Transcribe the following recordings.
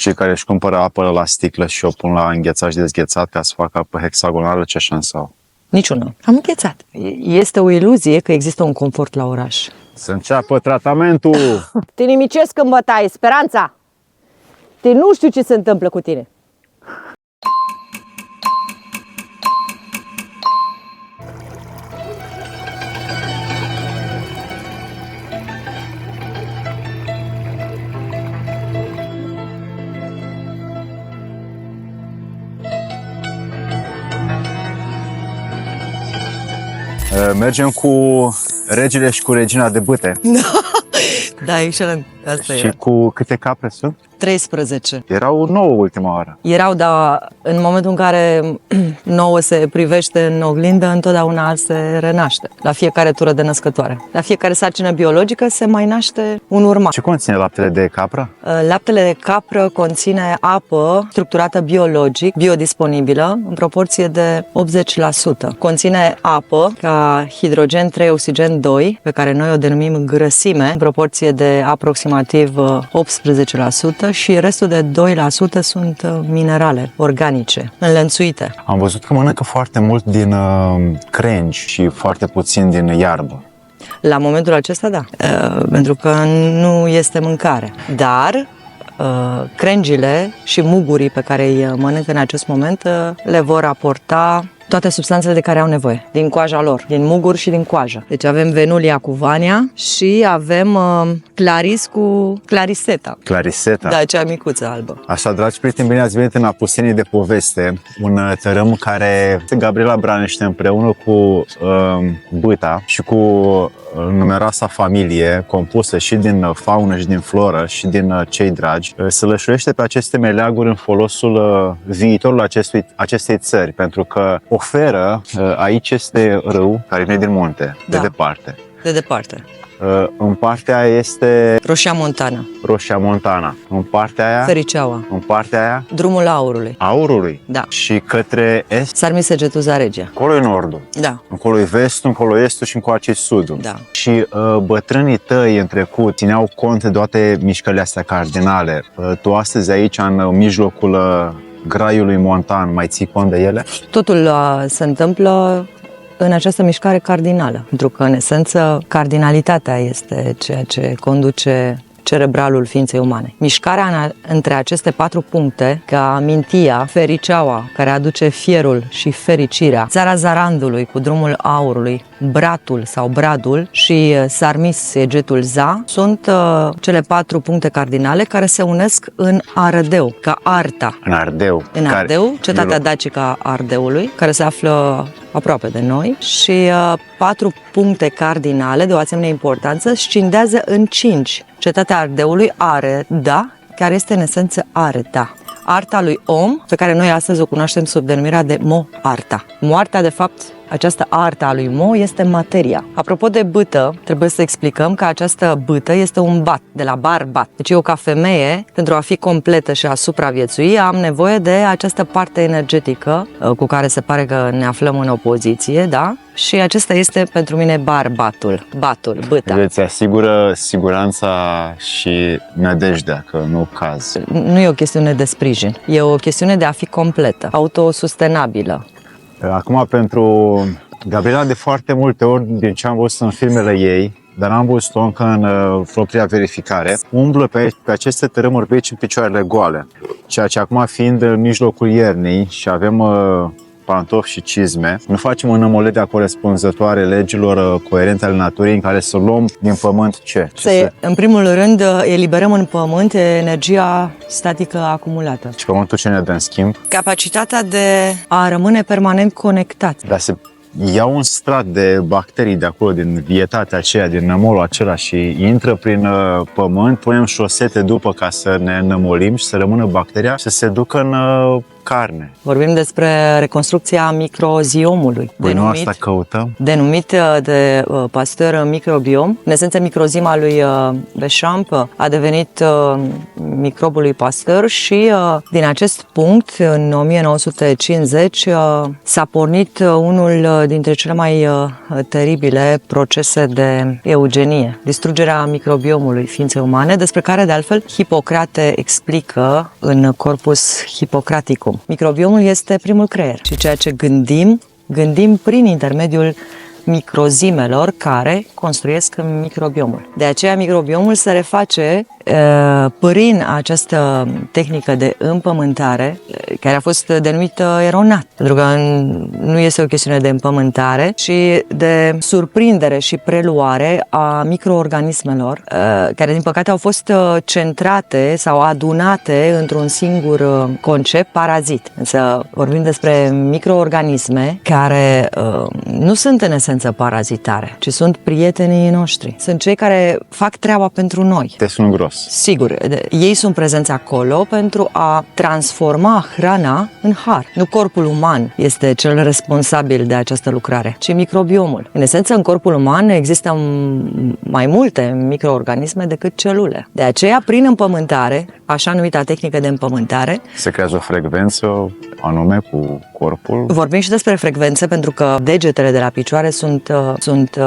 Cei care își cumpără apă la sticlă și o pun la înghețat și dezghețat ca să facă apă hexagonală, ce șansă au? Niciuna. Am înghețat. Este o iluzie că există un confort la oraș. Să înceapă tratamentul! Te nimicesc în bătaie, Speranța! Nu știu ce se întâmplă cu tine. Mergem cu regele și cu regina de bâte. Da, excelent. Asta Și era. cu câte capre sunt? 13. Erau 9 ultima oară. Erau, dar în momentul în care 9 se privește în oglindă, întotdeauna se renaște. La fiecare tură de născătoare. La fiecare sarcină biologică se mai naște un urmaș. Ce conține laptele de capră? Laptele de capră conține apă structurată biologic, biodisponibilă, în proporție de 80%. Conține apă ca hidrogen 3, oxigen 2, pe care noi o denumim grăsime, în proporție de aproximativ 18%, și restul de 2% sunt minerale organice, înlănțuite. Am văzut că mănâncă foarte mult din crengi și foarte puțin din iarbă. La momentul acesta, da, pentru că nu este mâncare. Dar crengile și mugurii pe care îi mănâncă în acest moment le vor aporta toate substanțele de care au nevoie, din coaja lor, din muguri și din coajă. Deci avem Venulia cu Vania și avem Claris cu Clariseta. Clariseta. Da, cea micuță albă. Așa, dragi prieteni, bine ați venit în Apusenii de Poveste, un tărâm care Gabriela Branește împreună cu Bâta și cu numeroasa familie compusă și din faună și din floră și din cei dragi, se lășuiește pe aceste meleaguri în folosul viitorului acestei țări, pentru că oferă, aici este râu care vine din munte, Da. de departe. De departe. În partea aia este Roșia Montana, Roșia Montana, în partea aia, Fericeaua, în partea aia Drumul Aurului. Aurului. Da. Și către est, Sarmisegetuza Regia. acolo e nordul. Da, Încolo e vestul, încolo e estul și încoace e sudul. da. Și bătrânii tăi în trecut țineau cont de toate mișcările astea cardinale. Tu astăzi aici, în mijlocul graiului montan, mai ții cont de ele? Totul se întâmplă în această mișcare cardinală, pentru că, în esență, cardinalitatea este ceea ce conduce cerebralul ființei umane. Mișcarea între aceste 4 puncte, ca Mintia, Fericeaua, care aduce fierul și fericirea, Țara Zarandului cu Drumul Aurului, Bratul sau Bradul și Sarmis, Egetul Za, sunt cele 4 puncte cardinale care se unesc în Ardeu, ca Arta. În Ardeu. În Ardeu, cetatea dacică a Ardeului, care se află aproape de noi, și 4 puncte cardinale de o asemenea importanță scindează în 5. Cetatea Ardeului are, da, care este în esență Arta. Arta lui om, pe care noi astăzi o cunoaștem sub denumirea de Mo-Arta. Moartea, de fapt, această arta a lui Mo este materia. Apropo de bâtă, trebuie să explicăm că această bâtă este un bat, de la bar-bat. Deci eu, ca femeie, pentru a fi completă și a supraviețui, am nevoie de această parte energetică cu care se pare că ne aflăm în opoziție, da? Și acesta este pentru mine bar-batul, batul, bâta. Îți asigură siguranța și nădejdea, că nu caz. Nu e o chestiune de sprijin, e o chestiune de a fi completă, autosustenabilă. Acum, pentru Gabriela, de foarte multe ori, din ce am văzut în filmele ei, dar n-am văzut-o încă în propria verificare, umblă pe aceste tărâmuri pe aici în picioarele goale. Ceea ce acum, fiind în mijlocul iernii și avem pantofi și cizme, nu facem în nămolădea corespunzătoare legilor coerente ale naturii, în care să luăm din pământ ce? În primul rând, eliberăm în pământ energia statică acumulată. Și pământul ce ne dă în schimb? Capacitatea de a rămâne permanent conectat. Dar se ia un strat de bacterii de acolo, din vietatea aceea, din nămolul acela, și intră prin pământ, punem șosete după ca să ne nămolim și să rămână bacteria și să se ducă în carne. Vorbim despre reconstrucția microziomului. Păi nu asta căutăm? Denumit de Pasteur microbiom. În esență, microzima lui Béchamp a devenit microbul lui Pasteur și din acest punct, în 1950, s-a pornit unul dintre cele mai teribile procese de eugenie, distrugerea microbiomului ființei umane, despre care, de altfel, Hipocrate explică în Corpus Hippocraticum. Microbiomul este primul creier și ceea ce gândim prin intermediul microzimelor care construiesc microbiomul. De aceea microbiomul se reface prin această tehnică de împământare, care a fost denumită eronat, pentru că nu este o chestiune de împământare, ci de surprindere și preluare a microorganismelor, care din păcate au fost centrate sau adunate într-un singur concept, parazit. Însă vorbim despre microorganisme care nu sunt în esență parazitare, ci sunt prietenii noștri. Sunt cei care fac treaba pentru noi. Te sun gros. Sigur, ei sunt prezenți acolo pentru a transforma hrana în har. Nu corpul uman este cel responsabil de această lucrare, ci microbiomul. În esență, în corpul uman există mai multe microorganisme decât celule. De aceea, prin împământare, așa numita tehnică de împământare, se creează o frecvență anume cu corpul. Vorbim și despre frecvențe, pentru că degetele de la picioare sunt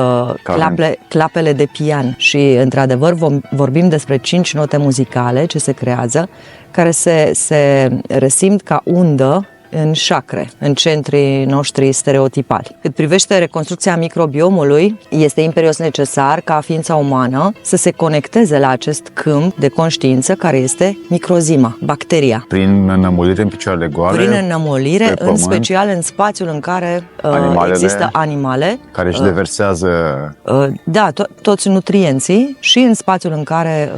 clapele de pian și, într-adevăr, vorbim despre 5 note muzicale ce se creează, care se resimt ca undă în chakre, în centrii noștri stereotipali. Cât privește reconstrucția microbiomului, este imperios necesar ca ființa umană să se conecteze la acest câmp de conștiință care este microzima, bacteria. Prin înămolire în picioarele goale? Prin înămolire, în special în spațiul în care există animale care își deversează toți nutrienții și în spațiul în care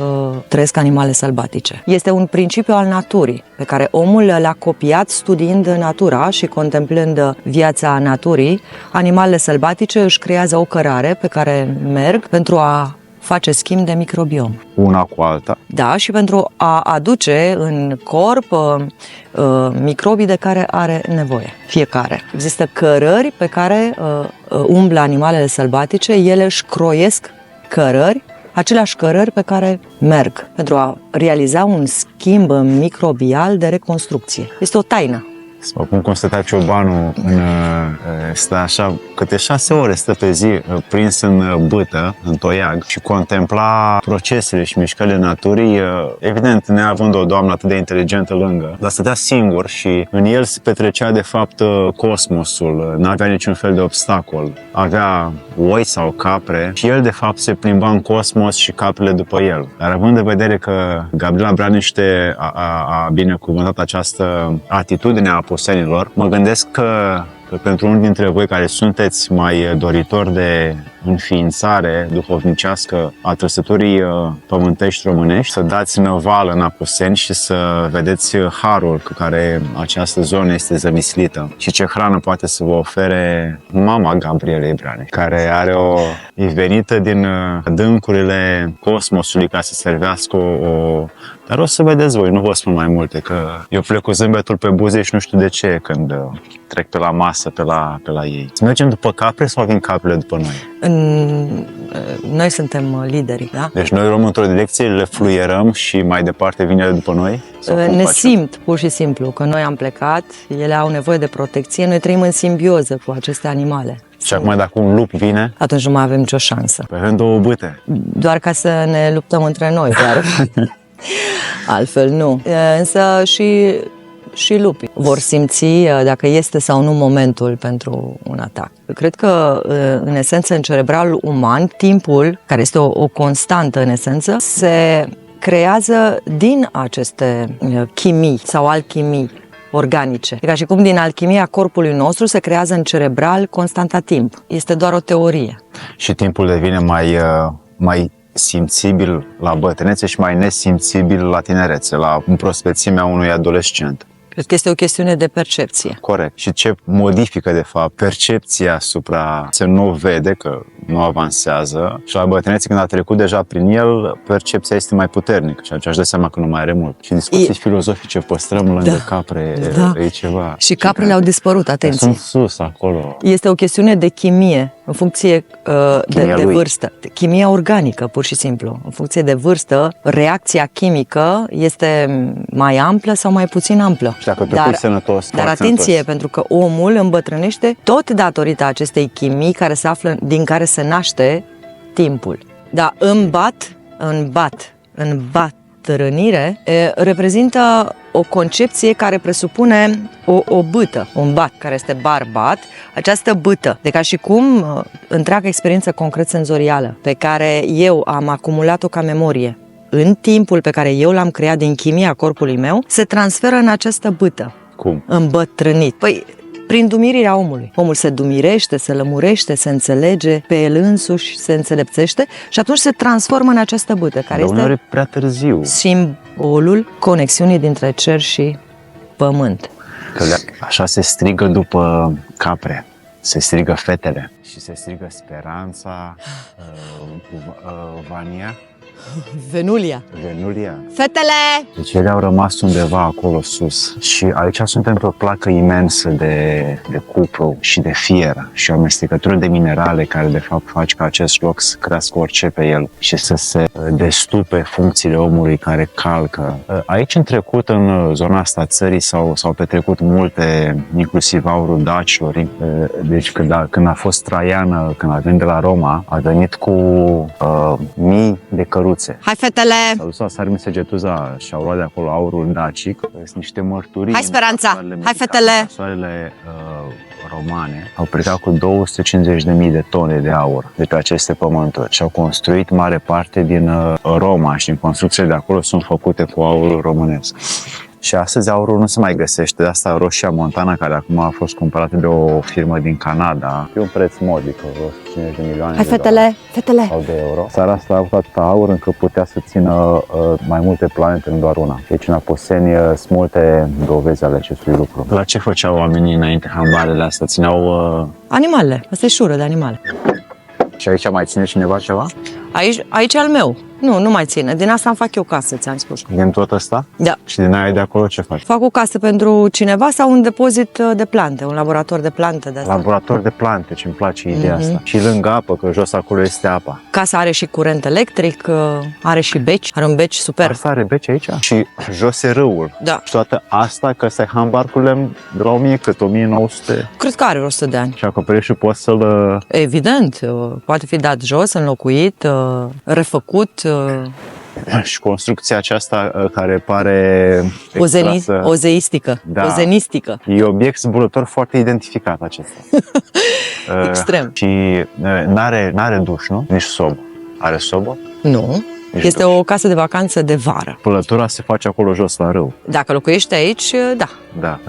trăiesc animale sălbatice. Este un principiu al naturii pe care omul l-a copiat studiind natura și contemplând viața naturii. Animalele sălbatice își creează o cărare pe care merg pentru a face schimb de microbiom. Una cu alta. Da, și pentru a aduce în corp microbii de care are nevoie. Fiecare. Există cărări pe care umblă animalele sălbatice, ele își croiesc cărări, aceleași cărări pe care merg pentru a realiza un schimb microbial de reconstrucție. Este o taină. Cum constata ciobanul, stă așa, câte 6 ore stă pe zi prins în bâtă, în toiag, și contempla procesele și mișcările naturii, evident, neavând o doamnă atât de inteligentă lângă, dar stătea singur și în el se petrecea de fapt cosmosul, n-avea niciun fel de obstacol. Avea oi sau capre și el de fapt se plimba în cosmos și caprele după el. Dar având în vedere că Gabriela Braniște a binecuvântat această atitudine a aposenilor, mă gândesc că pentru unul dintre voi care sunteți mai doritori de înființare duhovnicească a trăsăturii pământești românești, să dați năvală în Apuseni și să vedeți harul cu care această zonă este zămislită și ce hrană poate să vă ofere mama Gabrielei Braniș, care e venită din adâncurile cosmosului ca să servească Dar o să vedeți voi, nu vă spun mai multe, că eu plec cu zâmbetul pe buze și nu știu de ce când trec pe la masă, pe la ei. Să mergem după capre sau vin caprele după noi? Noi suntem liderii, da? Deci noi luăm într-o direcție, le fluierăm și mai departe vin ele după noi? Ne simt, pur și simplu, că noi am plecat, ele au nevoie de protecție, noi trăim în simbioză cu aceste animale. Și acum dacă un lup vine? Atunci nu mai avem nicio șansă. Păi avem două bâte. Doar ca să ne luptăm între noi, dar altfel nu. Însă și lupii vor simți dacă este sau nu momentul pentru un atac. Cred că, în esență, în cerebralul uman, timpul, care este o constantă în esență, se creează din aceste chimii sau alchimii organice. E ca și cum din alchimia corpului nostru se creează în cerebral constanta timp. Este doar o teorie. Și timpul devine mai simțibil la bătrânețe și mai nesimțibil la tinerețe, la prospețimea unui adolescent. Cred că este o chestiune de percepție. Corect. Și ce modifică, de fapt, percepția asupra, se nu vede că nu avansează și la bătrânețe, când a trecut deja prin el, percepția este mai puternică și atunci își dă seama că nu mai are mult. Și discuții filozofice păstrăm lângă capre, e ceva. Și caprele au dispărut, atenție. Sunt sus, acolo. Este o chestiune de chimie, în funcție de vârstă. Chimia organică, pur și simplu. În funcție de vârstă, reacția chimică este mai amplă sau mai puțin amplă. Și dacă tu ești sănătos, dar atenție, pentru că omul îmbătrânește tot datorită acestei chimii care se află, din care se naște timpul. Dar în bătrânire reprezintă o concepție care presupune o bâtă, un bat, care este barbat, această bâtă, de ca și cum întreaga experiență concret senzorială pe care eu am acumulat-o ca memorie în timpul pe care eu l-am creat din chimia corpului meu, se transferă în această bâtă. Cum? Îmbătrânit. Păi, prin dumirirea omului. Omul se dumirește, se lămurește, se înțelege pe el însuși, se înțelepțește și atunci se transformă în această bâtă, care este prea târziu. Simbolul conexiunii dintre cer și pământ. Că așa se strigă după capre, se strigă fetele și se strigă speranța, Vania. Venulia. Fetele! Deci ele au rămas undeva acolo sus și aici suntem pe o placă imensă de cupru și de fier și o amestecătură de minerale care de fapt face ca acest loc să crească orice pe el și să se destupe funcțiile omului care calcă. Aici în trecut, în zona asta țării s-au petrecut multe, inclusiv aurul dacilor. Deci când a fost Traian, când a venit de la Roma, a venit cu mii de căruțe. Hai, fetele! S-a dus la Sarmisegetuza și au luat de acolo aurul dacic. Sunt niște mărturii. Hai, Speranța! Hai, fetele! Soarele romane au plecat cu 250.000 de tone de aur de pe aceste pământuri și au construit mare parte din Roma și din construcțiile de acolo sunt făcute cu aur românesc. Și astăzi aurul nu se mai găsește, de asta Roșia Montana, care acum a fost cumpărată de o firmă din Canada, e un preț modic, 150 de milioane Hai, de fetele, dolari fetele! sau de euro. Țara asta a avut atâta aur încât putea să țină mai multe planete, nu doar una. Deci în Apuseni sunt multe dovezi ale acestui lucru. La ce făceau oamenii înainte hambarele astea? Țineau... Animalele, asta e șură de animale. Și aici mai ține cineva ceva? Aici e al meu. Nu mai ține. Din asta îmi fac eu casă, ți-am spus. Din tot ăsta? Da. Și din aia de acolo ce faci? Fac o casă pentru cineva sau un depozit de plante, un laborator de plante de asta. Laborator de plante, ce-mi place ideea asta. Și lângă apă, că jos acolo este apa. Casa are și curent electric, are și beci, are un beci superb. Asta are beci aici? Și jos e râul. Da. Și toată asta, că ăsta e hambar cu lemn de la 1900? Cred că are 100 de ani. Și acoperișul poți să-l... Evident, poate fi dat jos, înlocuit, refăcut. Și construcția aceasta care pare ozeistică, da. Ozenistică. E obiect zburător foarte identificat acesta. Extrem. Și n-are duș, nu? Nici sobă. Are sobă? Nu. Este o casă de vacanță de vară. Spălătura se face acolo jos la râu. Dacă locuiești aici, da. Da.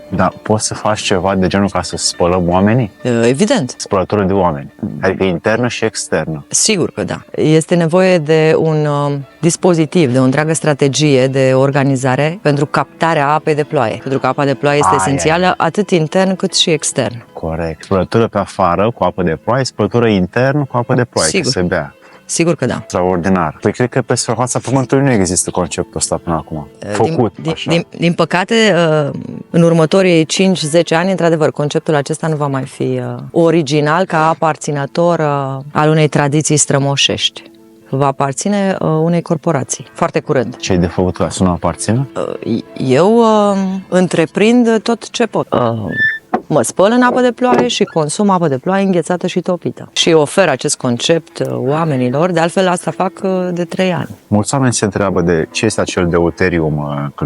Dar poți să faci ceva de genul ca să spălăm oamenii? Evident. Spălătură de oameni. Adică internă și externă. Sigur că da. Este nevoie de un dispozitiv, de o întreagă strategie de organizare pentru captarea apei de ploaie. Pentru că apa de ploaie este esențială atât intern cât și extern. Corect. Spălătură pe afară cu apă de ploaie, spălătură intern cu apă de ploaie, sigur. Că se bea. Sigur că da. Extraordinar. Păi cred că pe suprafața Pământului nu există conceptul ăsta până acum. Făcut așa. Din păcate, în următorii 5-10 ani, într-adevăr, conceptul acesta nu va mai fi original ca aparținător al unei tradiții strămoșești. Va aparține unei corporații. Foarte curând. Ce-ai de făcut ca să nu aparțină? Eu întreprind tot ce pot. Mă spăl în apă de ploaie și consum apă de ploaie înghețată și topită. Și ofer acest concept oamenilor, de altfel asta fac de 3 ani. Mulți oameni se întreabă de ce este acel deuterium, că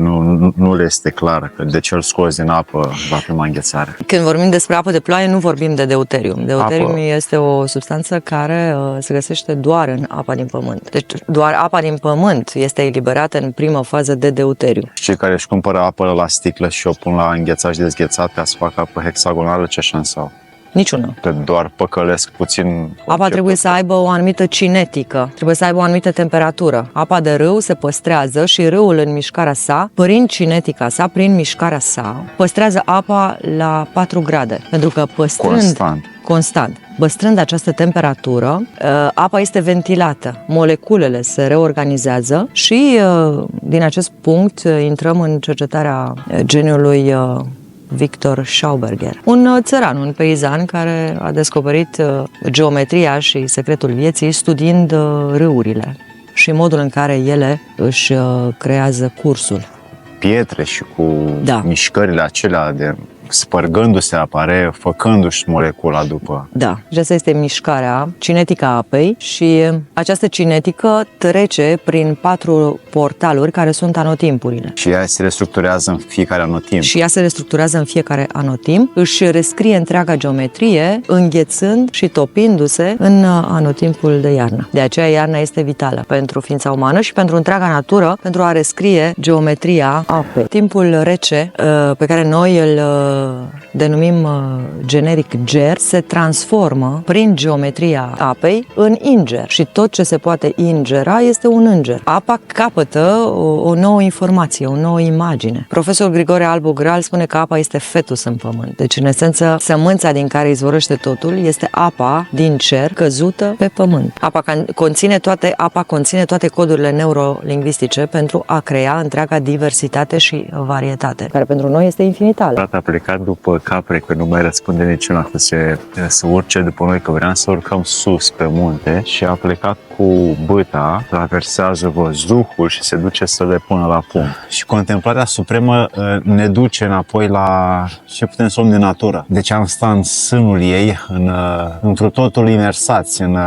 nu le este clar, că de ce îl scoți din apă va prima înghețare. Când vorbim despre apă de ploaie, nu vorbim de deuterium. Deuterium este o substanță care se găsește doar în apa din pământ. Deci doar apa din pământ este eliberată în prima fază de deuterium. Cei care își cumpără apă la sticlă și o pun la înghețat și dezghețat ca să facă apă hexagonală, ce șansă au? Niciuna. Că doar păcălesc puțin. Apa trebuie să aibă o anumită cinetică, trebuie să aibă o anumită temperatură. Apa de râu se păstrează și râul în mișcarea sa, prin cinetica sa, prin mișcarea sa, păstrează apa la 4 grade. Pentru că constant. Păstrând această temperatură, apa este ventilată, moleculele se reorganizează și din acest punct intrăm în cercetarea geniului Victor Schauberger, un țăran, un peizan care a descoperit geometria și secretul vieții studiind râurile și modul în care ele își creează cursul. Pietre și cu mișcările acelea de spărgându-se apare, făcându-și molecula după. Da, și asta este mișcarea, cinetica apei și această cinetică trece prin 4 portaluri care sunt anotimpurile. Și ea se restructurează în fiecare anotimp. Își rescrie întreaga geometrie, înghețând și topindu-se în anotimpul de iarnă. De aceea iarna este vitală pentru ființa umană și pentru întreaga natură, pentru a rescrie geometria apei. Timpul rece, pe care noi îl denumim generic ger, se transformă prin geometria apei în inger și tot ce se poate ingera este un înger. Apa capătă o nouă informație, o nouă imagine. Profesor Grigore Albu Gral spune că apa este fetus în pământ. Deci, în esență, sămânța din care izvorăște totul este apa din cer căzută pe pământ. Apa conține toate codurile neurolingvistice pentru a crea întreaga diversitate și varietate, care pentru noi este infinitală. A plecat după capre, că nu mai răspunde niciuna să urce după noi, că vreau să urcăm sus pe munte și a plecat cu bâta, traversează văzduhul și se duce să le pună la punct. Și contemplarea supremă ne duce înapoi la ce putem să luăm din natură. Deci am stat în sânul ei, într-o totul imersați în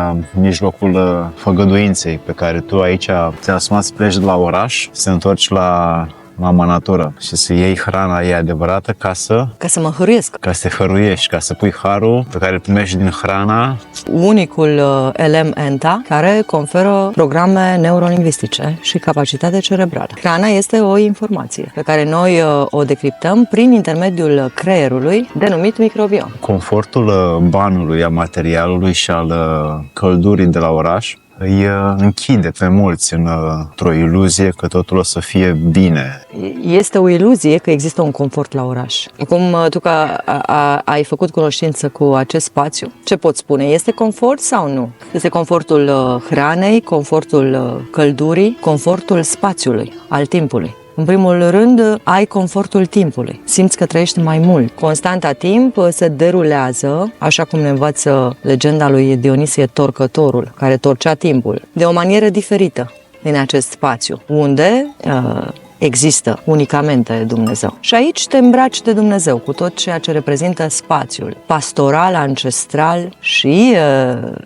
mijlocul făgăduinței pe care tu aici ți-ai asumat să pleci de la oraș, să te întorci la mama natură și să iei hrana ei adevărată ca să mă hăruiesc. Ca să te hăruiești, ca să pui harul pe care îl primești din hrana. Unicul LM ENTA care conferă programe neurolingvistice și capacitate cerebrală. Hrana este o informație pe care noi o decriptăm prin intermediul creierului denumit microbiom. Confortul banului, a materialului și al căldurii de la oraș îi închide pe mulți într-o iluzie că totul o să fie bine. Este o iluzie că există un confort la oraș. Acum, tu că ai făcut cunoștință cu acest spațiu, ce poți spune? Este confort sau nu? Este confortul hranei, confortul căldurii, confortul spațiului, al timpului. În primul rând, ai confortul timpului. Simți că trăiești mai mult. Constanta timp se derulează, așa cum ne învață legenda lui Dionisie Torcătorul, care torcea timpul, de o manieră diferită din acest spațiu, unde există unicamente Dumnezeu. Și aici te îmbraci de Dumnezeu cu tot ceea ce reprezintă spațiul pastoral, ancestral și,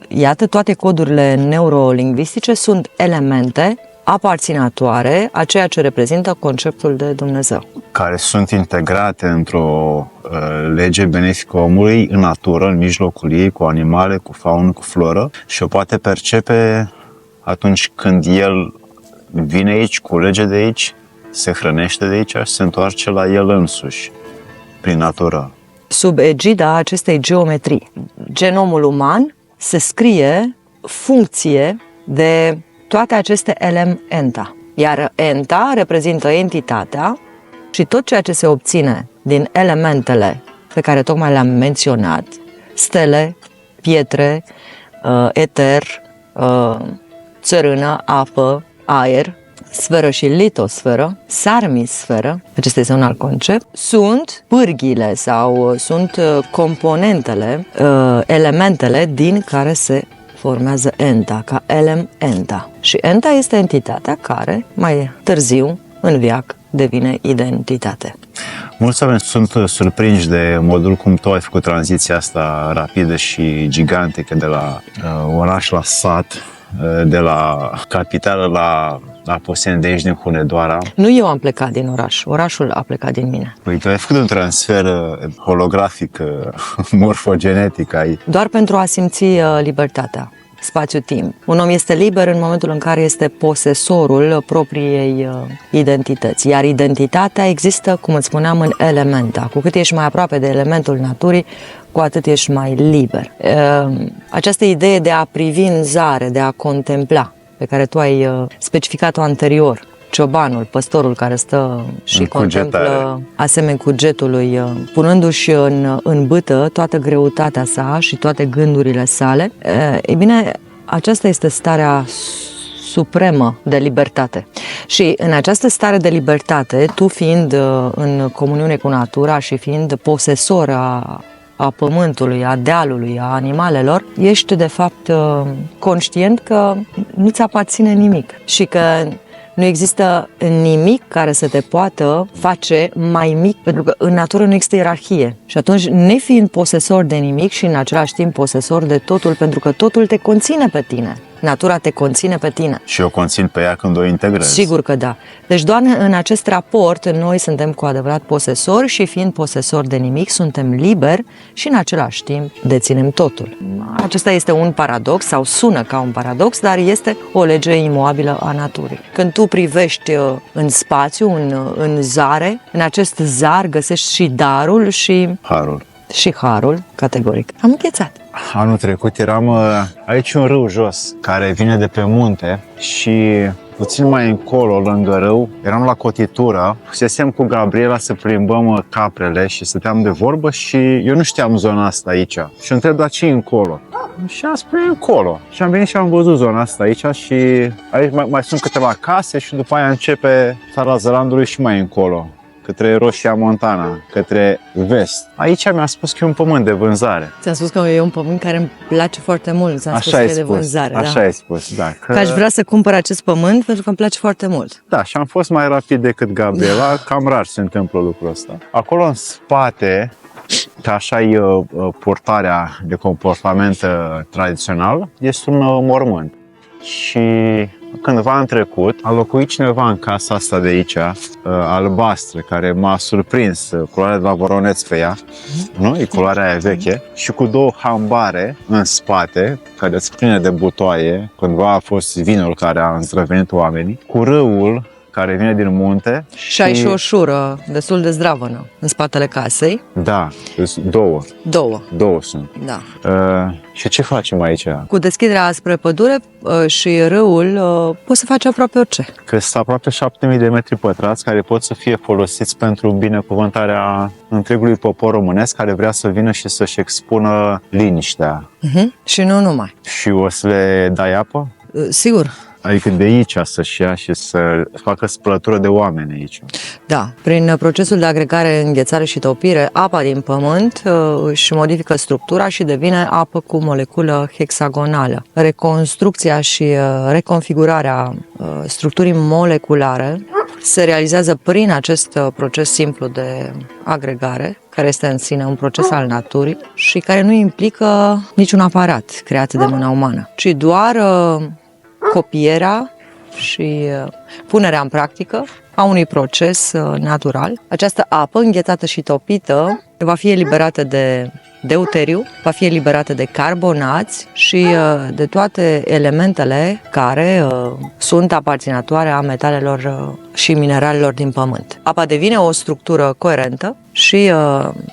iată, toate codurile neurolingvistice sunt elemente aparținătoare a ceea ce reprezintă conceptul de Dumnezeu. Care sunt integrate într-o lege benefică omului în natură, în mijlocul ei, cu animale, cu faună, cu floră și o poate percepe atunci când el vine aici, culege de aici, se hrănește de aici și se întoarce la el însuși, prin natură. Sub egida acestei geometrii, genomul uman se scrie funcție de toate aceste ENTA. Iar ENTA reprezintă entitatea și tot ceea ce se obține din elementele pe care tocmai le-am menționat, stele, pietre, eter, țărână, apă, aer, sferă și litosferă, sarmisferă, acesta este un alt concept, sunt pârghiile sau sunt componentele, elementele din care se formează ENTA, ca ENTA. Și ENTA este entitatea care, mai târziu, în veac, devine identitate. Mulți oameni sunt surprinși de modul cum tu ai făcut tranziția asta rapidă și gigantică de la oraș la sat, de la capitală la Apuseni, de aici din Hunedoara. Nu eu am plecat din oraș, orașul a plecat din mine. Păi tu ai făcut un transfer holografic, morfogenetic. Doar pentru a simți libertatea. spațiu-timp. Un om este liber în momentul în care este posesorul propriei identități, iar identitatea există, cum îți spuneam, în elementa. Cu cât ești mai aproape de elementul naturii, cu atât ești mai liber. Această idee de a privi în zare, de a contempla, pe care tu ai specificat-o anterior, ciobanul, păstorul care stă și în contemplă, cugetare, asemeni cugetului, punându-și în bâtă toată greutatea sa și toate gândurile sale, e bine, aceasta este starea supremă de libertate. Și în această stare de libertate, tu fiind în comuniune cu natura și fiind posesor a pământului, a dealului, a animalelor, ești de fapt conștient că nu-ți aparține nimic și că nu există nimic care să te poată face mai mic, pentru că în natură nu există ierarhie. Și atunci, nefiind posesor de nimic și în același timp posesor de totul, pentru că totul te conține pe tine. Natura te conține pe tine. și eu conțin pe ea când o integrez. Sigur că da. Deci doar în acest raport noi suntem cu adevărat posesori și fiind posesori de nimic, suntem liberi și în același timp deținem totul. Acesta este un paradox sau sună ca un paradox, dar este o lege imoabilă a naturii. Când tu privești în spațiu, în zare, în acest zar găsești și darul și harul, categoric. Am înghețat. Anul trecut eram aici un râu jos care vine de pe munte și puțin mai încolo, lângă râu, eram la cotitură, fusesem cu Gabriela să plimbăm caprele și stăteam de vorbă și eu nu știam zona asta aici. Și întreb, dar ce încolo? Și am spus, încolo. Și am venit și am văzut zona asta aici și aici mai sunt câteva case și după aia începe țara Zălandului și mai încolo, către Roșia Montana, către vest. Aici mi-a spus că e un pământ de vânzare. Ți-am spus că e un pământ care îmi place foarte mult. Ți-am spus că e de vânzare. Așa ai spus, da. Că aș vrea să cumpăr acest pământ pentru că îmi place foarte mult. Da, și am fost mai rapid decât Gabriela, cam rar se întâmplă lucrul ăsta. Acolo în spate, că așa e purtarea de comportament tradițional, este un mormânt. Și cândva în trecut a locuit cineva în casa asta de aici, albastră, care m-a surprins, culoarea de la Voroneț pe ea, nu? E culoarea aia veche, și cu două hambare în spate, care îți pline de butoaie, cândva a fost vinul care a înzdrăvenit oamenii, cu râul care vine din munte. Și ai și o șură destul de zdravănă în spatele casei. Da, două. Două sunt. Da. Și ce facem aici? Cu deschiderea spre pădure și râul poți să faci aproape orice. Că sunt aproape 7.000 de metri pătrați care pot să fie folosiți pentru binecuvântarea întregului popor românesc care vrea să vină și să-și expună liniștea. Și nu numai. Și o să le dai apă? Sigur. Adică de aici să-și ia și să facă spălătură de oameni aici. Da, prin procesul de agregare, înghețare și topire, apa din pământ își modifică structura și devine apă cu moleculă hexagonală. Reconstrucția și reconfigurarea structurii moleculare se realizează prin acest proces simplu de agregare, care este în sine un proces al naturii și care nu implică niciun aparat creat de mâna umană, ci doar copierea și punerea în practică a unui proces natural. Această apă înghețată și topită va fi eliberată de deuteriu, va fi eliberată de carbonați și de toate elementele care sunt aparținătoare a metalelor și mineralelor din pământ. Apa devine o structură coerentă și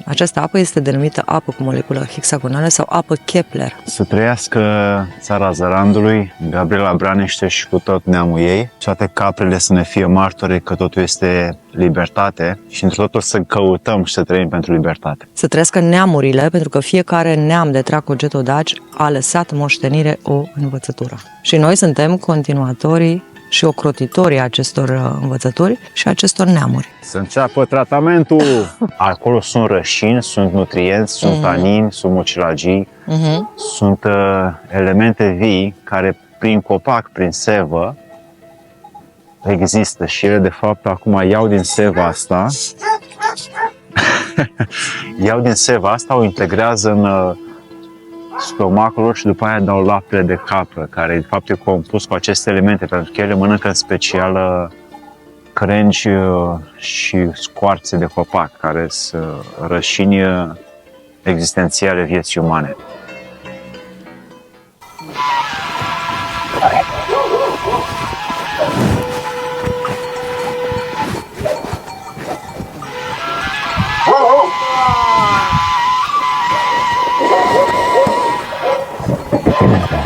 această apă este denumită apă cu moleculă hexagonală sau apă Kepler. Să trăiască țara Zărandului, Gabriela Branește și cu tot neamul ei, toate caprele să ne fie martori că totul este libertate și într totul să căutăm și să trăim pentru libertate. Să trăiască neamurile, pentru că fiecare neam de tracogetodaci a lăsat moștenire o învățătură. Și noi suntem continuatorii și ocrotitorii acestor învățături și acestor neamuri. Să înceapă tratamentul! Acolo sunt rășini, sunt nutrienți, sunt tanini, sunt mucilagii, sunt elemente vii care prin copac, prin sevă, există și ele de fapt acum iau din seva asta o integrează în stomacul lor și după aia dau laptele de capră, care de fapt e compus cu aceste elemente, pentru că ele mănâncă în special crengi și scoarțe de copac, care sunt rășini existențiale vieții umane. Mulțumesc.